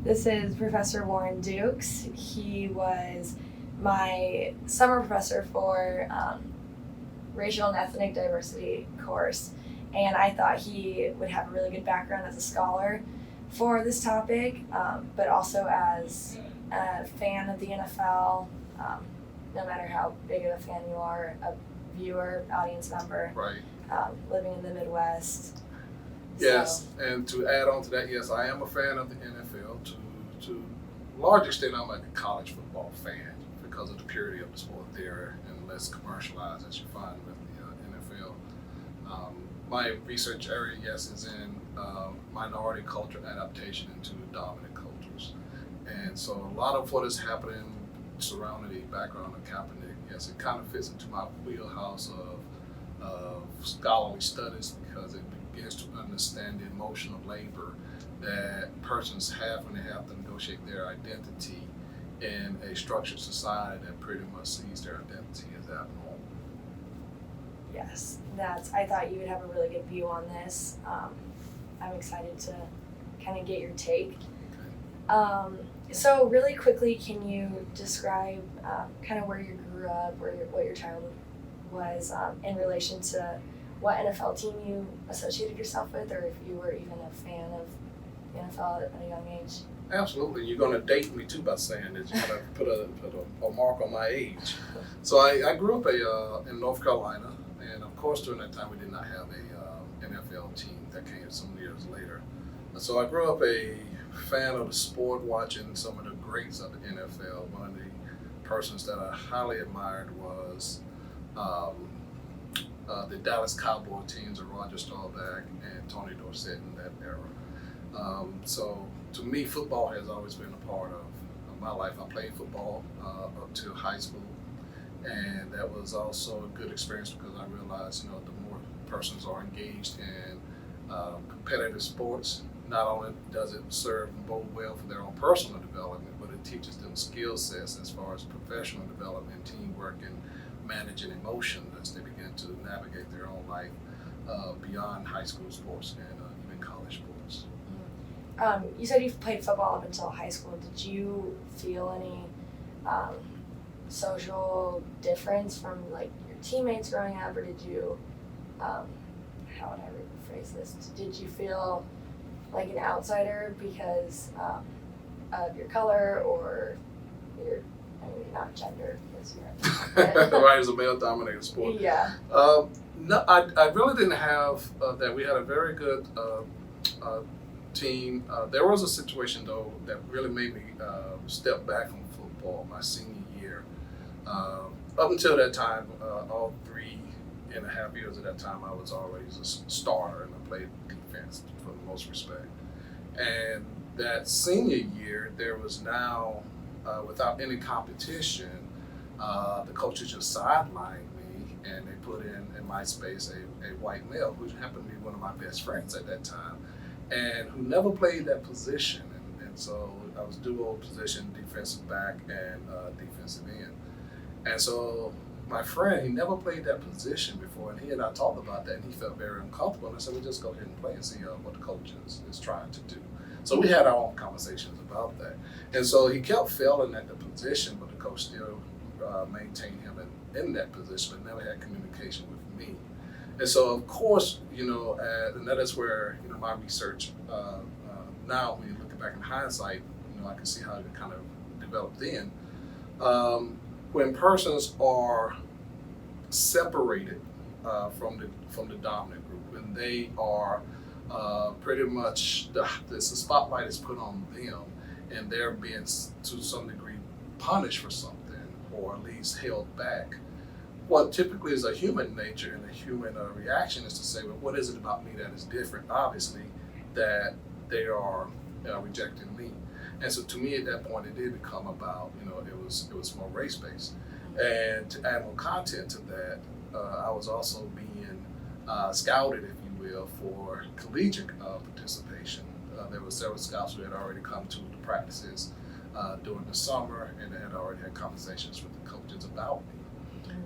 This is Professor Warren Dukes. He was my summer professor for racial and ethnic diversity course, and I thought he would have a really good background as a scholar for this topic, but also as a fan of the NFL, no matter how big of a fan you are, a viewer, audience member, Right. Living in the Midwest. Yes, and to add on to that, yes, I am a fan of the NFL. To a large extent, I'm like a college football fan because of the purity of the sport there and less commercialized as you find with the NFL. My research area, yes, is in minority culture adaptation into dominant cultures. And so a lot of what is happening surrounding the background of Kaepernick, yes, it kind of fits into my wheelhouse of scholarly studies because it begins to understand the emotional labor that persons have when they have to negotiate their identity in a structured society that pretty much sees their identity as abnormal. Yes, I thought you would have a really good view on this. I'm excited to kind of get your take. Okay. So really quickly, can you describe kind of where you grew up, what your childhood was in relation to what NFL team you associated yourself with, or if you were even a fan of the NFL at a young age? Absolutely. You're going to date me too by saying that. You're going to put a mark on my age. So I grew up in North Carolina, and of course during that time we did not have a NFL team. That came some years later. So I grew up a fan of the sport, watching some of the greats of the NFL. One of the persons that I highly admired was the Dallas Cowboy teams of Roger Staubach and Tony Dorsett in that era. So to me, football has always been a part of my life. I played football up to high school, and that was also a good experience because I realized, the more persons are engaged in competitive sports, not only does it serve and bode well for their own personal development, but it teaches them skill sets as far as professional development, teamwork, and managing emotion as they begin to navigate their own life beyond high school sports and even college sports. You said you've played football up until high school. Did you feel any social difference from like your teammates growing up, or did you, how would I rephrase this? Did you feel like an outsider because of your color or not gender? Right, it's a male-dominated sport. Yeah. No, I really didn't have that. We had a very good team. There was a situation though that really made me step back from football my senior year. Up until that time, all 3.5 years of that time, I was always a starter and I played defense for the most respect. And that senior year, there was now, without any competition, the coaches just sidelined me and they put in my space a white male who happened to be one of my best friends at that time and who never played that position. And so I was dual position, defensive back and defensive end. And so my friend, he never played that position before, and he and I talked about that, and he felt very uncomfortable. And I said, "Well, just go ahead and play and see what the coach is trying to do." So we had our own conversations about that. And so he kept failing at the position, but the coach still maintained him in that position, but never had communication with me. And so, of course, and that is where my research now, when you look back in hindsight, I can see how it kind of developed then. When persons are separated from the dominant group, when they are pretty much the spotlight is put on them, and they're being to some degree punished for something, or at least held back. What typically is a human nature and a human reaction is to say, well, what is it about me that is different? Obviously, that they are rejecting me. And so to me at that point, it did become about, it was more race-based. And to add more content to that, I was also being scouted, if you will, for collegiate participation. There were several scouts who had already come to the practices during the summer, and they had already had conversations with the coaches about me.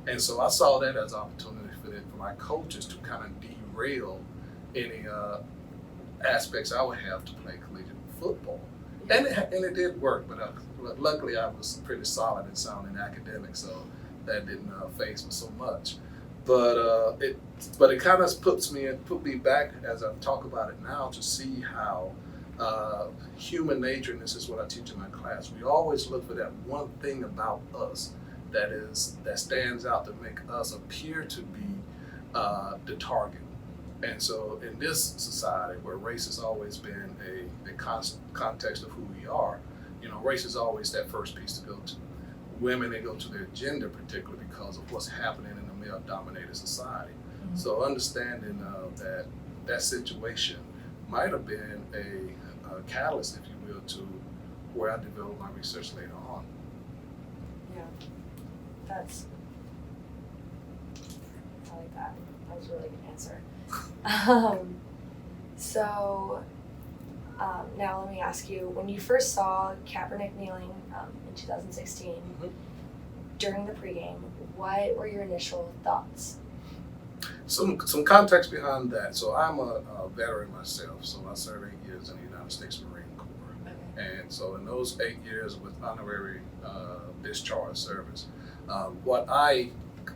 And so I saw that as an opportunity for my coaches to kind of derail any aspects I would have to play collegiate football. And it did work, but luckily I was pretty solid and sound in academics, so that didn't faze me so much. But it kind of put me back as I talk about it now to see how human nature, and this is what I teach in my class, we always look for that one thing about us that stands out to make us appear to be the target. And so in this society where race has always been a context of who we are, race is always that first piece to go to. Women, they go to their gender particularly because of what's happening in a male-dominated society. Mm-hmm. So understanding that situation might have been a catalyst, if you will, to where I developed my research later on. Yeah, I like that. That was a really good answer. Now let me ask you, when you first saw Kaepernick kneeling in 2016, mm-hmm. during the pregame, what were your initial thoughts? Some context behind that. So I'm a veteran myself, so I served 8 years in the United States Marine Corps. Okay. And so in those 8 years with honorary discharge service, what I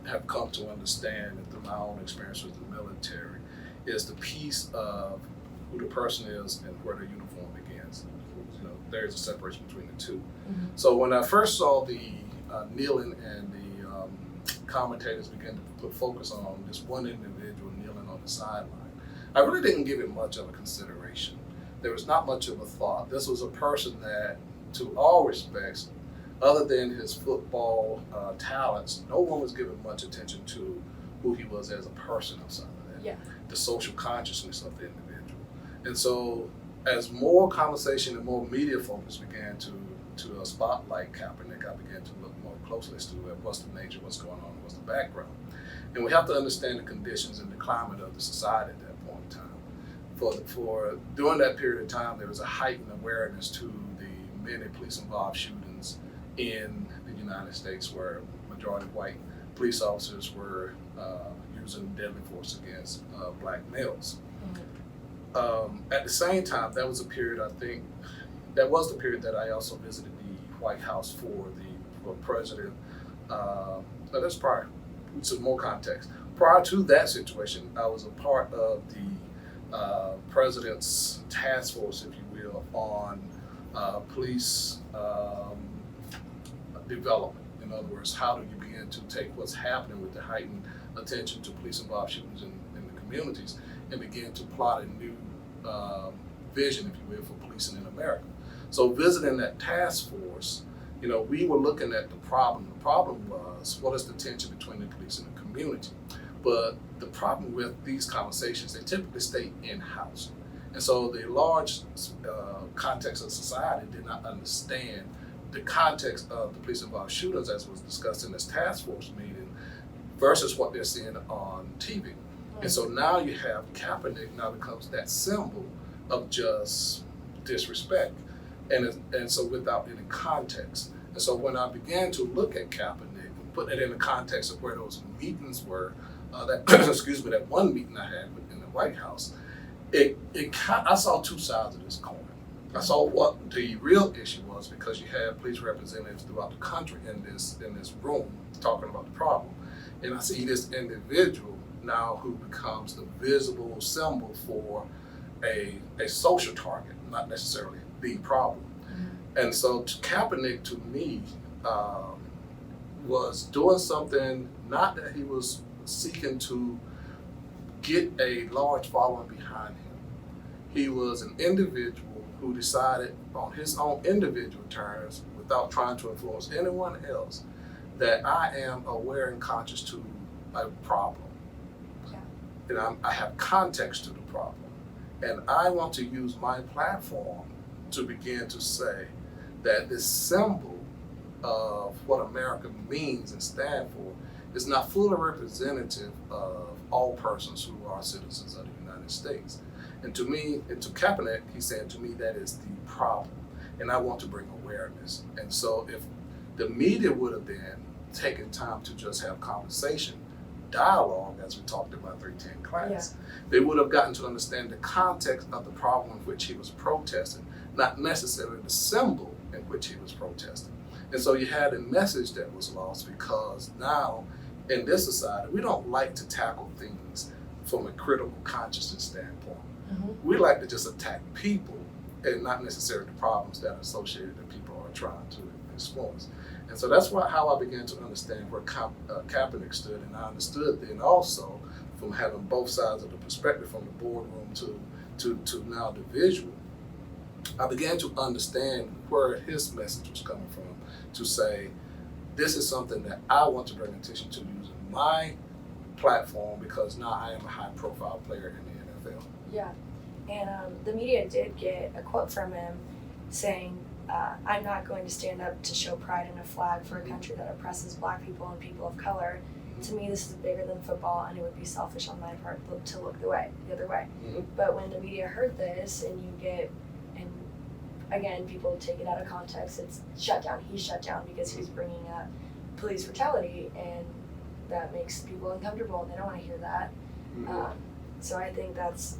have come to understand through my own experience with the military is the piece of who the person is and where their uniform begins. There's a separation between the two. Mm-hmm. So when I first saw the kneeling and the commentators began to put focus on this one individual kneeling on the sideline, I really didn't give it much of a consideration. There was not much of a thought. This was a person that, to all respects, other than his football talents, no one was giving much attention to who he was as a person outside of that. Yeah. The social consciousness of the individual. And so as more conversation and more media focus began to spotlight Kaepernick, I began to look more closely as to what's the nature, what's going on, what's the background. And we have to understand the conditions and the climate of the society at that point in time. For during that period of time, there was a heightened awareness to the many police-involved shootings in the United States where majority white police officers were using deadly force against black males. At the same time, that was the period that I also visited the White House for President. That's prior, some more context. Prior to that situation, I was a part of the President's task force, if you will, on police development. In other words, how do you begin to take what's happening with the heightened attention to police-involved shootings in the communities and begin to plot a new vision, if you will, for policing in America. So visiting that task force, we were looking at the problem. The problem was, what is the tension between the police and the community? But the problem with these conversations, they typically stay in-house. And so the large context of society did not understand the context of the police-involved shootings as was discussed in this task force meeting versus what they're seeing on TV. And so now you have Kaepernick now becomes that symbol of just disrespect. And so without any context. And so when I began to look at Kaepernick and put it in the context of where those meetings were, that one meeting I had in the White House, I saw two sides of this coin. I saw what the real issue was because you had police representatives throughout the country in this room talking about the problem. And I see this individual now who becomes the visible symbol for a social target, not necessarily the problem. Mm-hmm. And so Kaepernick, to me, was doing something, not that he was seeking to get a large following behind him. He was an individual who decided on his own individual terms, without trying to influence anyone else, that I am aware and conscious to a problem. Yeah. And I have context to the problem. And I want to use my platform to begin to say that this symbol of what America means and stands for is not fully representative of all persons who are citizens of the United States. And to me, and to Kaepernick, he said to me that is the problem. And I want to bring awareness. And so if the media would have been taking time to just have conversation, dialogue, as we talked about 310 class, they would have gotten to understand the context of the problem in which he was protesting, not necessarily the symbol in which he was protesting. And so you had a message that was lost because now in this society, we don't like to tackle things from a critical consciousness standpoint. Mm-hmm. We like to just attack people and not necessarily the problems that are associated that people are trying to influence. And so that's how I began to understand where Kaepernick stood. And I understood then also from having both sides of the perspective, from the boardroom to now the visual, I began to understand where his message was coming from, to say, this is something that I want to bring attention to using my platform because now I am a high profile player in the NFL. Yeah, and the media did get a quote from him saying, I'm not going to stand up to show pride in a flag for a country that oppresses Black people and people of color. Mm-hmm. To me, this is bigger than football, and it would be selfish on my part to look the other way. Mm-hmm. But when the media heard this, and again, people take it out of context, it's shut down. He's shut down because he's bringing up police brutality, and that makes people uncomfortable, and they don't want to hear that. Mm-hmm. So I think that's,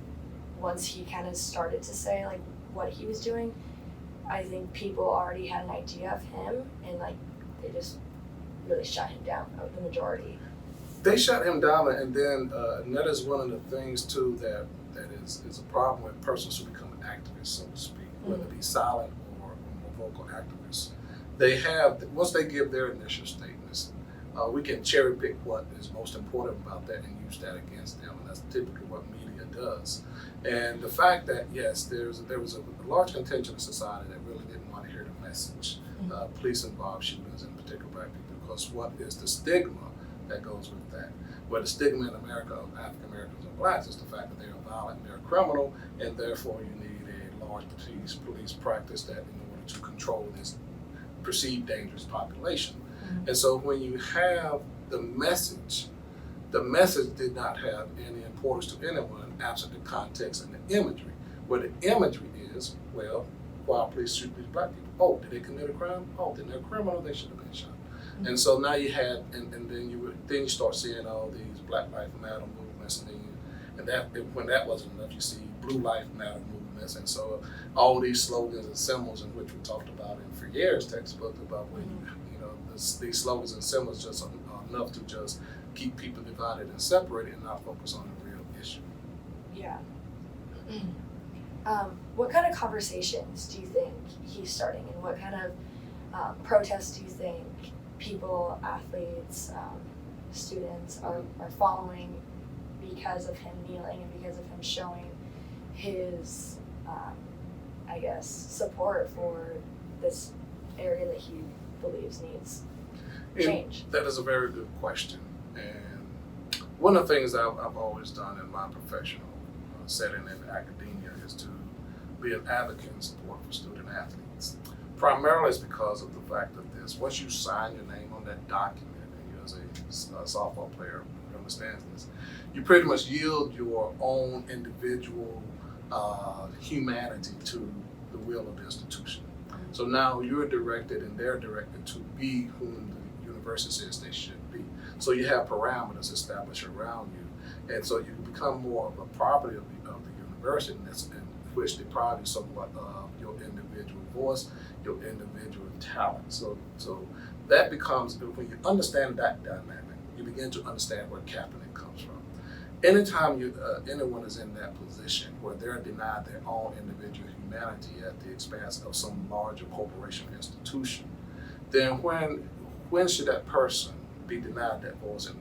once he kind of started to say like what he was doing, I think people already had an idea of him, and like they just really shut him down, the majority. They shut him down, and then and that is one of the things too that is a problem with persons who become activists, so to speak, whether it be silent or more vocal activists. They have, once they give their initial statements, we can cherry pick what is most important about that and use that against them, and that's typically what media does. And the fact that yes, there was a large contingent of society that really didn't want to hear the message, police-involved shootings, in particular Black people, because what is the stigma that goes with that? Well, the stigma in America of African Americans and Blacks is the fact that they are violent and they're criminal, and therefore you need a large police practice that in order to control this perceived dangerous population. Mm-hmm. And so when you have the message did not have any importance to anyone absent the context and the imagery. Where the imagery is, well, why police shoot these Black people? Oh, did they commit a crime? Oh, then they're a criminal, they should have been shot. Mm-hmm. And so now you had, and then you start seeing all these Black Lives Matter movements, when that wasn't enough, you see Blue Lives Matter movements, and so all these slogans and symbols in which we talked about in Friere's textbook about when these slogans and symbols just are enough to just keep people divided and separated and not focus on the real issue. Yeah. What kind of conversations do you think he's starting, and what kind of protests do you think people, athletes, students are following because of him kneeling and because of him showing his, support for this area that he believes needs change? That is a very good question. And one of the things I've always done in my professional setting in academia is to be an advocate and support for student athletes. Primarily it's because of the fact of this. Once you sign your name on that document, and you as a softball player who understands this, you pretty much yield your own individual humanity to the will of the institution. So now you're directed and they're directed to be whom the university says they should be. So you have parameters established around you. And so you become more of a property of the university in which deprive you somewhat of your individual voice, your individual talent. So that becomes, when you understand that dynamic, you begin to understand where Kaepernick comes from. Anytime anyone is in that position where they're denied their own individual humanity at the expense of some larger corporation or institution, then when should that person be denied that voice and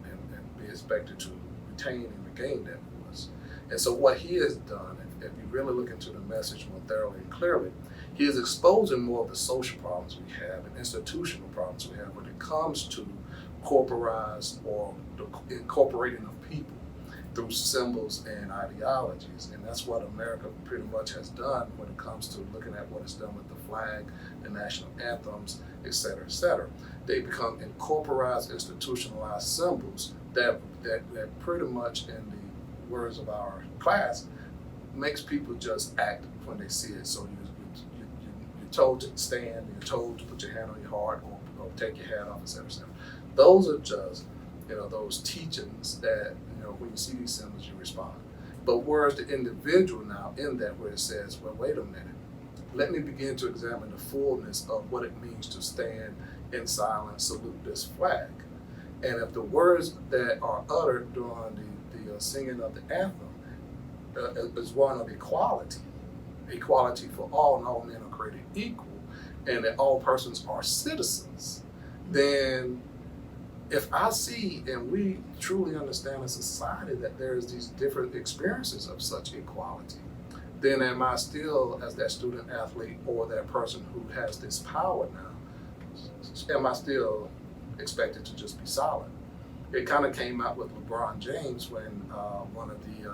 be expected to retain and regain that voice? And so what he has done, if you really look into the message more thoroughly and clearly, he is exposing more of the social problems we have and institutional problems we have when it comes to corporized or the incorporating of people through symbols and ideologies. And that's what America pretty much has done when it comes to looking at what it's done with the flag, the national anthems, et cetera, et cetera. They become incorporated, institutionalized symbols that pretty much, in the words of our class, makes people just act when they see it. So you're told to stand, you're told to put your hand on your heart or take your hat off, et cetera, et cetera. Those are just, those teachings that, when you see these symbols, you respond. But whereas the individual now in that, where it says, well, wait a minute, let me begin to examine the fullness of what it means to stand in silence, salute this flag. And if the words that are uttered during the singing of the anthem is one of equality for all, and all men are created equal, and that all persons are citizens, then if I see and we truly understand as a society that there's these different experiences of such equality, then am I still, as that student athlete or that person who has this power now, am I still expected to just be silent? It kind of came out with LeBron James when one of the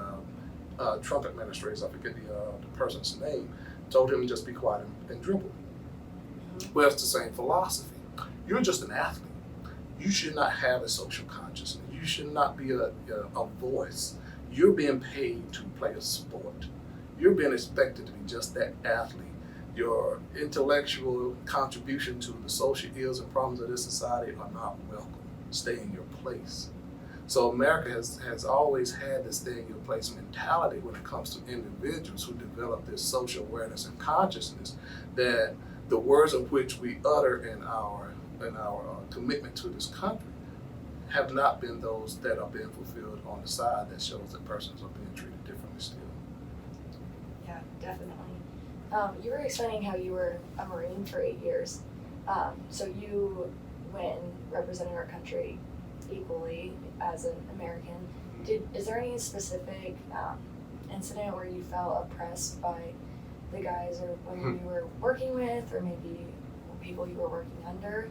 Trump administrators, I forget the person's name, told him to just be quiet and dribble. Well, it's the same philosophy. You're just an athlete. You should not have a social consciousness. You should not be a voice. You're being paid to play a sport. You're being expected to be just that athlete. Your intellectual contribution to the social ills and problems of this society are not welcome. Stay in your place. So America has always had this stay in your place mentality when it comes to individuals who develop this social awareness and consciousness that the words of which we utter in our commitment to this country have not been those that are being fulfilled on the side that shows that persons are being treated differently still. Yeah, definitely. You were explaining how you were a Marine for 8 years. So you went representing our country equally as an American. Is there any specific incident where you felt oppressed by the guys or women you were working with, or maybe people you were working under?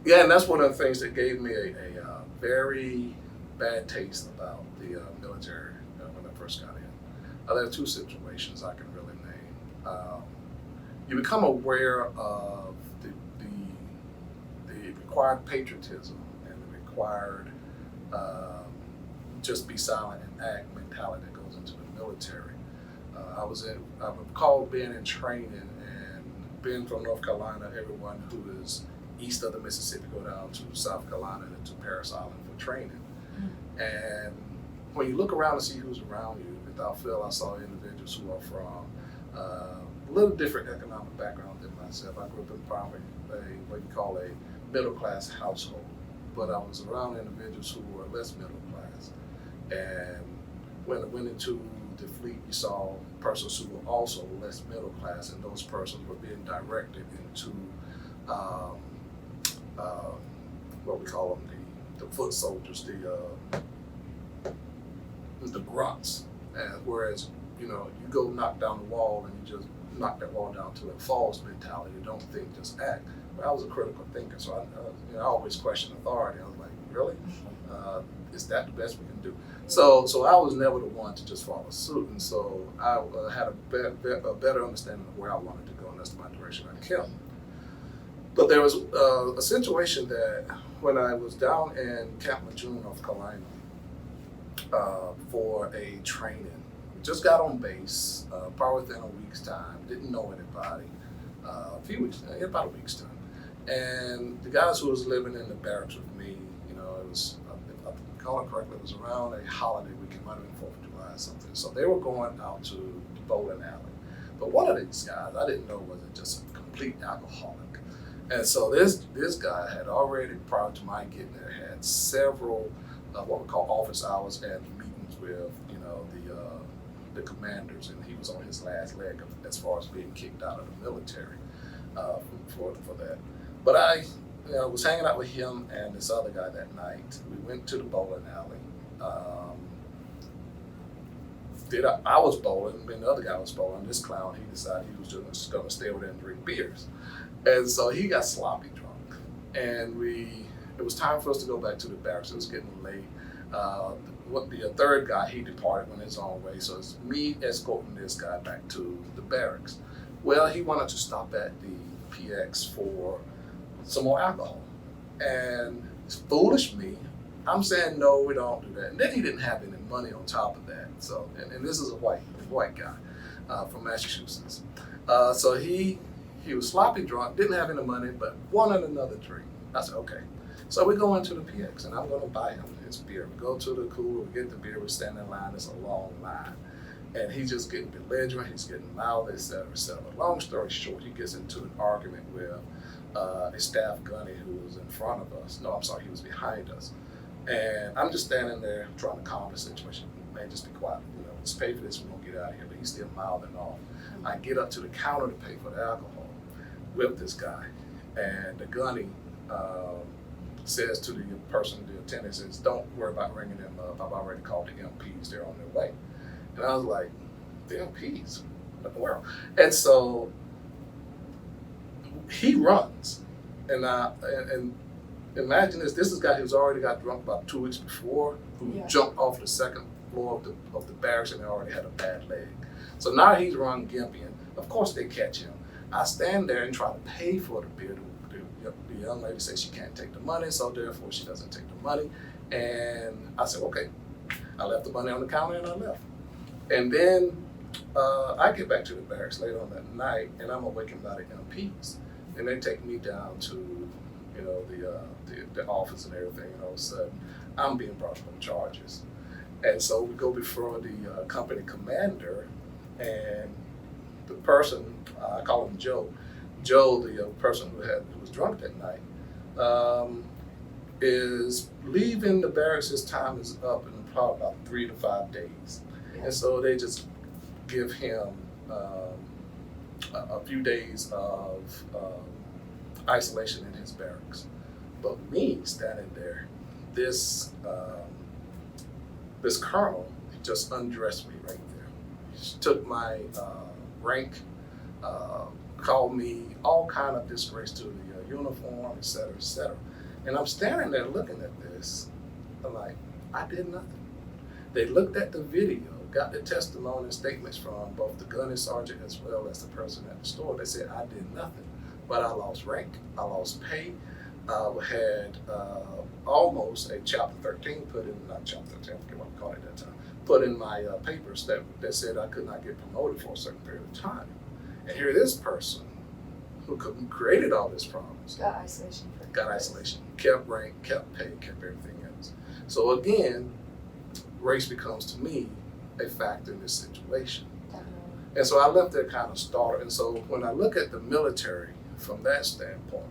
Yeah, and that's one of the things that gave me a very bad taste about the military when I first got in. There are two situations I can really name. You become aware of the required patriotism and the required just be silent and act mentality that goes into the military. I recall being in training, and being from North Carolina, everyone who is east of the Mississippi go down to South Carolina and to Parris Island for training. And when you look around and see who's around you, without fail, I saw individuals who are from a little different economic background than myself. I grew up in probably what you call a middle class household, but I was around individuals who were less middle class. And when I went into the fleet, you saw persons who were also less middle class, and those persons were being directed into what we call them, the foot soldiers, the grunts. And whereas, you go knock down the wall and you just knock that wall down to a false mentality. Don't think, just act. But I was a critical thinker, so I always questioned authority. I was like, really? Is that the best we can do? So I was never the one to just follow suit, and so I had a better understanding of where I wanted to go, and that's my direction I kept. But there was a situation that when I was down in Camp Lejeune, North Carolina, for a training, we just got on base, probably within a week's time, didn't know anybody, about a week's time. And the guys who was living in the barracks with me, it was, if I recall it correctly, it was around a holiday weekend, might have been 4th of July or something. So they were going out to the bowling alley. But one of these guys, I didn't know was just a complete alcoholic. And so this guy had already, prior to my getting there, had several what we call office hours and meetings with, the commanders, and he was on his last leg as far as being kicked out of the military for that. But I was hanging out with him and this other guy that night. We went to the bowling alley. I was bowling, and the other guy was bowling. This clown, he decided he was just going to stay over there and drink beers. And so he got sloppy drunk. And it was time for us to go back to the barracks. It was getting late. The third guy, he departed on his own way. So it's me escorting this guy back to the barracks. Well, he wanted to stop at the PX for some more alcohol. And it's foolish me. I'm saying, no, we don't do that. And then he didn't have any money on top of that. So, and this is a white guy from Massachusetts. So he was sloppy drunk, didn't have any money, but wanted another drink. I said, okay. So we go into the PX, and I'm going to buy him his beer. We go to the cooler, we get the beer, we stand in line. It's a long line. And he's just getting belligerent, he's getting loud, et cetera, et cetera. Long story short, he gets into an argument with a staff gunny who was in front of us. No, I'm sorry, he was behind us. And I'm just standing there trying to calm the situation. Man, just be quiet. Let's pay for this, we're gonna get out of here. But he's still mouthing off. I get up to the counter to pay for the alcohol with this guy. And the gunny says to the person, the attendant, says, don't worry about ringing them up. I've already called the MPs, they're on their way. And I was like, the MPs? What in the world? And so he runs. And imagine this is a guy who's already got drunk about 2 weeks before, who jumped off the second floor of the barracks and already had a bad leg. So now he's run gimpy, and of course they catch him. I stand there and try to pay for the beer. The young lady says she can't take the money, so therefore she doesn't take the money. And I said, okay. I left the money on the counter and I left. And then I get back to the barracks later on that night, and I'm awakened by the MPs. And they take me down to, the office and everything, and all of a sudden I'm being brought up on charges. And so we go before the company commander, and the person, I call him Joe, the person who was drunk that night, is leaving the barracks. His time is up in probably about 3 to 5 days. And so they just give him a few days of isolation in his barracks. But me standing there, this colonel just undressed me right there. He took my rank, called me all kind of disgrace to the uniform, et cetera, et cetera. And I'm standing there looking at this. I'm like, I did nothing. They looked at the video, got the testimony and statements from both the gunny sergeant as well as the person at the store. They said, I did nothing, but I lost rank, I lost pay, had almost a chapter 13 not chapter 13, I forget what we called it at that time, put in my papers that said I could not get promoted for a certain period of time. And here this person who created all these problems got isolation, kept rank, kept pay, kept everything else. So again, race becomes to me a factor in this situation. Definitely. And so I left that kind of started. And so when I look at the military from that standpoint,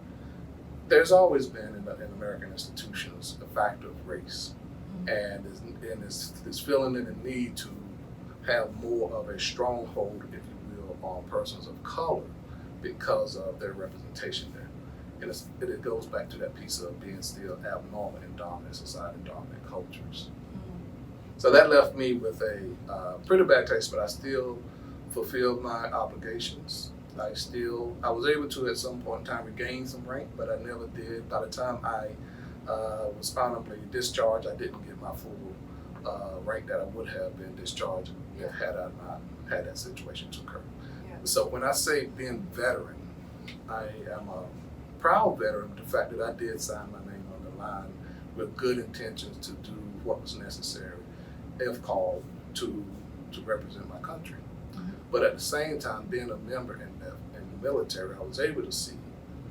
there's always been in American institutions a factor of race. And this feeling and the need to have more of a stronghold, if you will, on persons of color because of their representation there. And it goes back to that piece of being still abnormal in dominant society, dominant cultures. So that left me with a pretty bad taste, but I still fulfilled my obligations. I was able to at some point in time regain some rank, but I never did. By the time I was honorably discharged, I didn't get my full rank that I would have been discharged had I not had that situation to occur. Yeah. So when I say being veteran, I am a proud veteran of the fact that I did sign my name on the line with good intentions to do what was necessary, if called, to represent my country. But at the same time, being a member in the military, I was able to see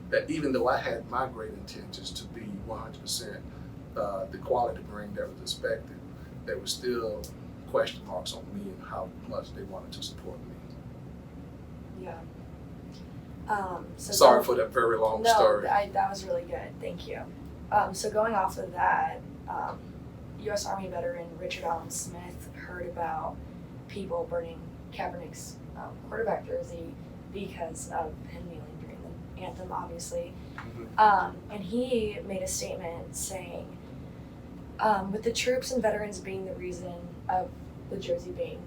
that even though I had my great intentions to be 100% the quality bring that was expected, there were still question marks on me and how much they wanted to support me. Yeah. Sorry for that very long story. No, that was really good. Thank you. So going off of that, U.S. Army veteran Richard Allen Smith heard about people burning Kaepernick's quarterback jersey because of him kneeling during the anthem, obviously. And he made a statement saying, with the troops and veterans being the reason of the jersey being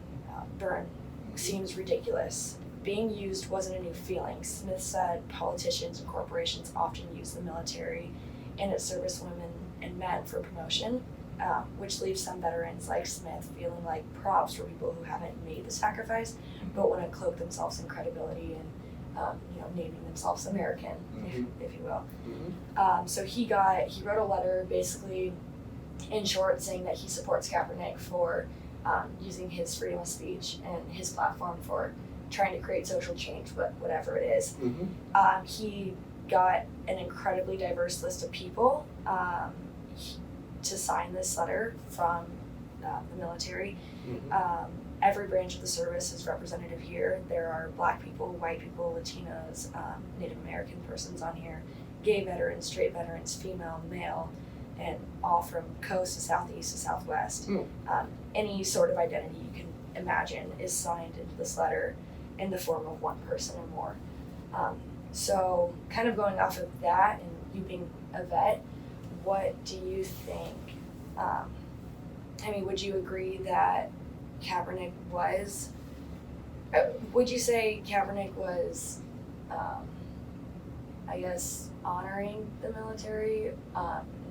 burned seems ridiculous. Being used wasn't a new feeling. Smith said politicians and corporations often use the military and its servicewomen and men for promotion, which leaves some veterans like Smith feeling like props for people who haven't made the sacrifice, but want to cloak themselves in credibility and naming themselves American, if you will. So he wrote a letter, basically, in short, saying that he supports Kaepernick for using his freedom of speech and his platform for trying to create social change, whatever it is. He got an incredibly diverse list of people to sign this letter from the military. every branch of the service is representative here. There are Black people, white people, Latinos, Native American persons on here, gay veterans, straight veterans, female, male, and all from coast to southeast to southwest. Any sort of identity you can imagine is signed into this letter in the form of one person or more. So kind of going off of that, and you being a vet, what do you think? Would you agree that Kaepernick was, would you say Kaepernick was, honoring the military,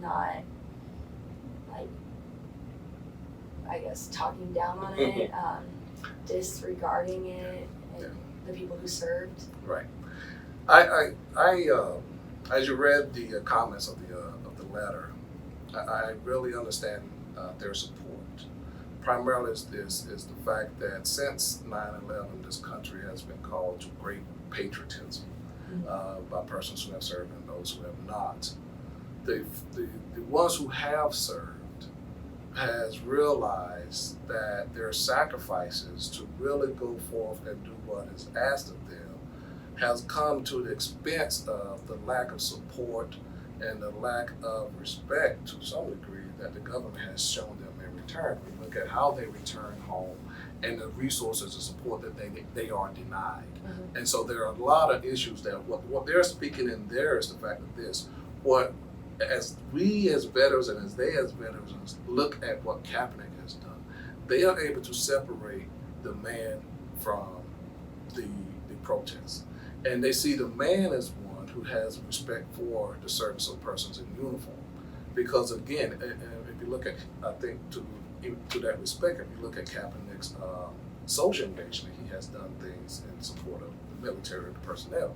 not, talking down on it, disregarding it, and the people who served? Right. I as you read the comments of the letter, I really understand their support. Primarily is the fact that since 9/11, this country has been called to great patriotism by persons who have served and those who have not. The ones who have served has realized that their sacrifices to really go forth and do what is asked of them has come to the expense of the lack of support and the lack of respect to some degree that the government has shown them in return. We look at how they return home and the resources and support that they are denied. And so there are a lot of issues that what they're speaking in there is the fact of this. As we as veterans and as they as veterans look at what Kaepernick has done, they are able to separate the man from the protest. And they see the man as one who has respect for the service of persons in uniform. Because again, if you look at, I think to that respect, if you look at Kaepernick's social engagement, he has done things in support of the military and the personnel.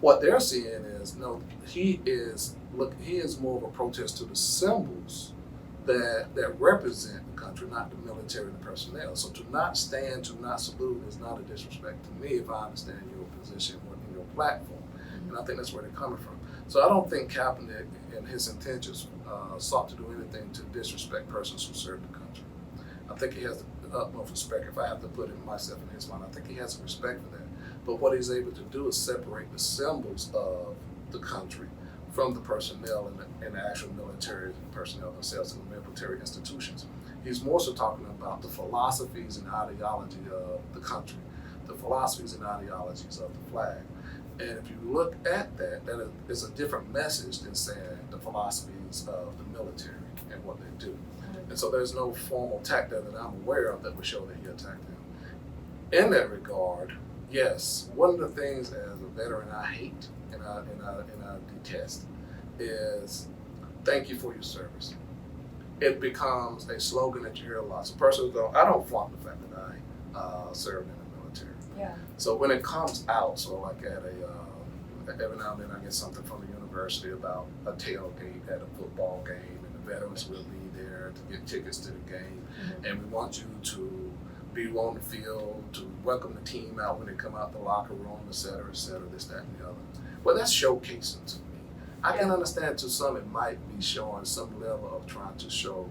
What they're seeing is, no, he is more of a protest to the symbols that represent the country, not the military and the personnel. So to not stand, to not salute is not a disrespect to me if I understand your position or in your platform. And I think that's where they're coming from. So I don't think Kaepernick and his intentions sought to do anything to disrespect persons who serve the country. I think he has the utmost respect. If I have to put myself in his mind, I think he has respect for that. But what he's able to do is separate the symbols of the country from the personnel and the actual military personnel themselves in the military institutions. He's more so talking about the philosophies and ideology of the country, the philosophies and ideologies of the flag. And if you look at that is a different message than saying the philosophies of the military and what they do. And so there's no formal attack there that I'm aware of that would show that he attacked them. In that regard, yes, one of the things as a veteran I hate and I detest is thank you for your service. It becomes a slogan that you hear a lot. So persons go, I don't flaunt the fact that I served in the military. Yeah. So when it comes out, so like at every now and then I get something from the university about a tailgate at a football game, and the veterans will be there to get tickets to the game, and we want you to be on the field, to welcome the team out when they come out the locker room, et cetera, this, that, and the other. Well, that's showcasing to me. I can understand to some it might be showing some level of trying to show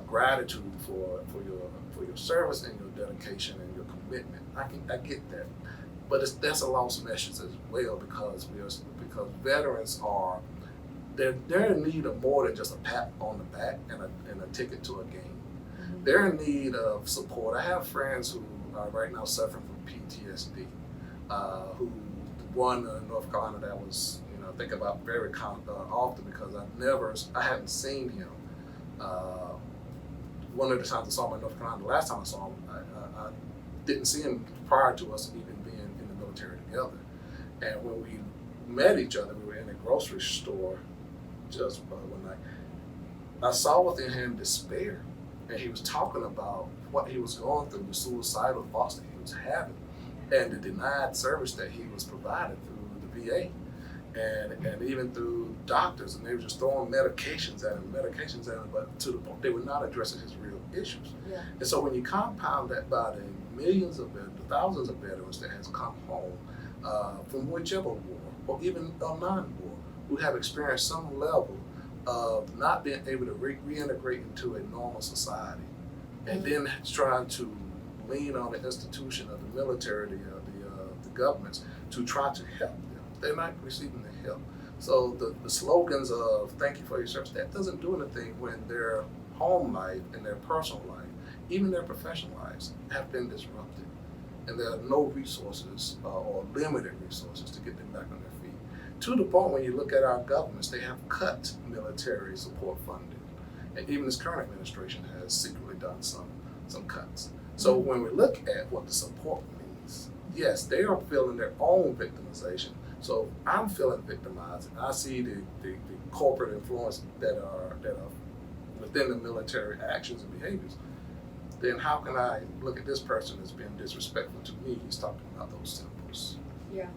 gratitude for your service and your dedication and your commitment. I get that, but that's a lost message as well because veterans are they're in need of more than just a pat on the back and a ticket to a game. They're in need of support. I have friends who are right now suffering from PTSD. Who one in North Carolina that was I think about very often because I hadn't seen him. One of the times I saw him in North Carolina, the last time I saw him, I didn't see him prior to us even being in the military together. And when we met each other, we were in a grocery store just one night. I saw within him despair, and he was talking about what he was going through, the suicidal thoughts that he was having, and the denied service that he was provided through the VA. And even through doctors, and they were just throwing medications at him, but to the point they were not addressing his real issues. Yeah. And so when you compound that by the millions of veterans, the thousands of veterans that has come home from whichever war, or even a non-war, who have experienced some level of not being able to reintegrate into a normal society, and then trying to lean on the institution of the military, the governments to try to help them. They're not receiving the help. So the slogans of "thank you for your service," that doesn't do anything when their home life and their personal life, even their professional lives, have been disrupted, and there are no resources or limited resources to get them back on their feet. To the point when you look at our governments, they have cut military support funding, and even this current administration has secretly done some cuts. So when we look at what the support means, yes, they are feeling their own victimization. So I'm feeling victimized, and I see the corporate influence that are within the military actions and behaviors. Then how can I look at this person as being disrespectful to me? He's talking about those symbols. Yeah.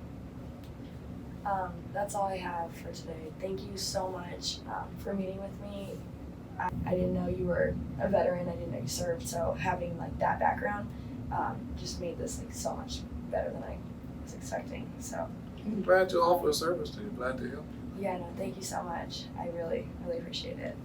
That's all I have for today. Thank you so much for meeting with me. I didn't know you were a veteran. I didn't know you served. So having like that background just made this like so much better than I was expecting. So I'm glad to offer a service to you. Glad to help you. yeah, no, thank you so much. I really, really appreciate it.